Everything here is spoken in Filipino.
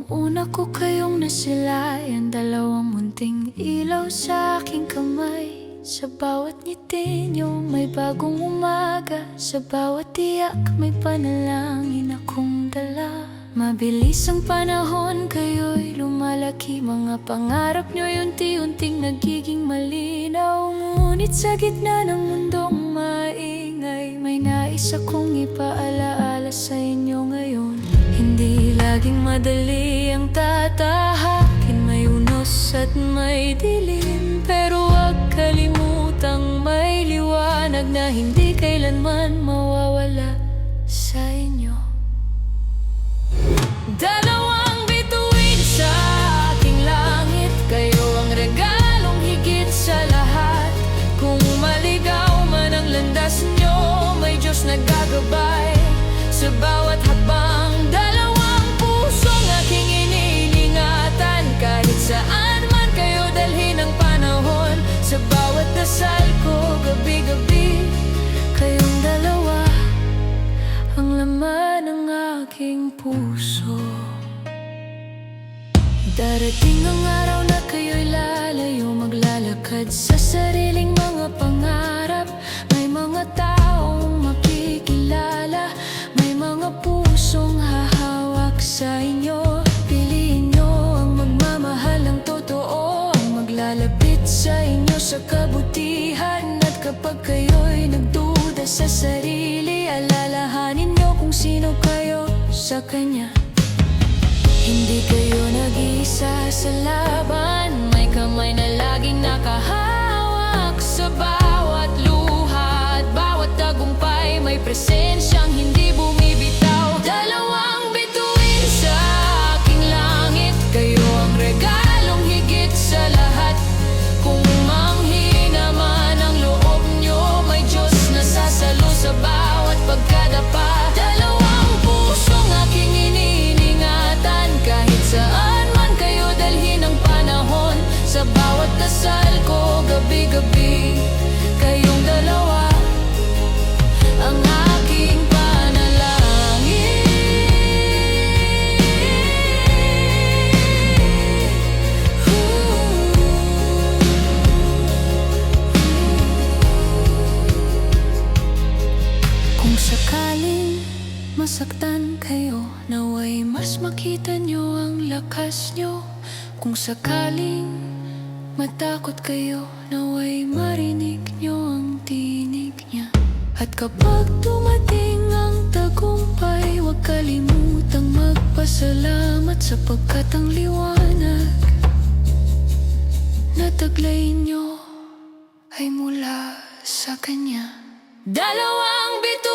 Nung una ko kayong nasilay, ang dalawang munting ilaw sa aking kamay. Sa bawat ngiti nyo may bagong umaga, sa bawat tiyak may panalangin akong dala. Mabilis ang panahon, kayo'y lumalaki, mga pangarap nyo'y unti-unting nagiging malinaw. Ngunit sa gitna ng mundong maingay, may nais akong ipaalaala sa inyo ngayon. Hindi laging madali ang tatahakin, may unos at may dilim, pero huwag kalimutang may liwanag na hindi kailanman mawawala sa inyo. Dalawang bituin sa aking langit, kayo ang regalong higit sa lahat. Kung maligaw man ang landas nyo, may Diyos na gagabay sa bawat hakbang. Dalawang pusong aking iniingatan, kahit saan man kayo dalhin ang panahon. Sa bawat dasal ko gabi-gabi, kayong dalawa ang laman ng aking puso. Darating ang araw na kayo'y lalayo, maglalakad sa sariling mga pangarap. May mga taong makikilala, may mga pusong hahawak sa inyo. Piliin nyo ang magmamahal ng totoo, ang maglalapit sa inyo sa kabutihan. At kapag kayo'y nagduda sa sarili, alalahanin nyo kung sino kayo sa Kanya. Hindi kayo nag-iisa sa laban, may kamay na laging nakahawak sa bawat luha at bawat tagumpay. May presensyang hindi bumibitaw. Dalawang bituin sa aking langit, kayo ang regalong higit sa lahat. Kung manghina man ang loob nyo, may Diyos na sasalo sa bawat pagkadapa. Dalawang pusong aking iniingatan, kahit saan man kayo dalhin ang panahon. Sa bawat dasal ko gabi-gabi, kayong dalawa ang aking panalangin. Kung sakaling masaktan kayo, naway mas makita nyo ang lakas nyo. Kung sakaling matakot kayo, naway marinig nyo ang tinig niya. At kapag dumating ang tagumpay, huwag kalimutang magpasalamat, sapagkat ang liwanag na taglay nyo ay mula sa Kanya. Dalawang bituin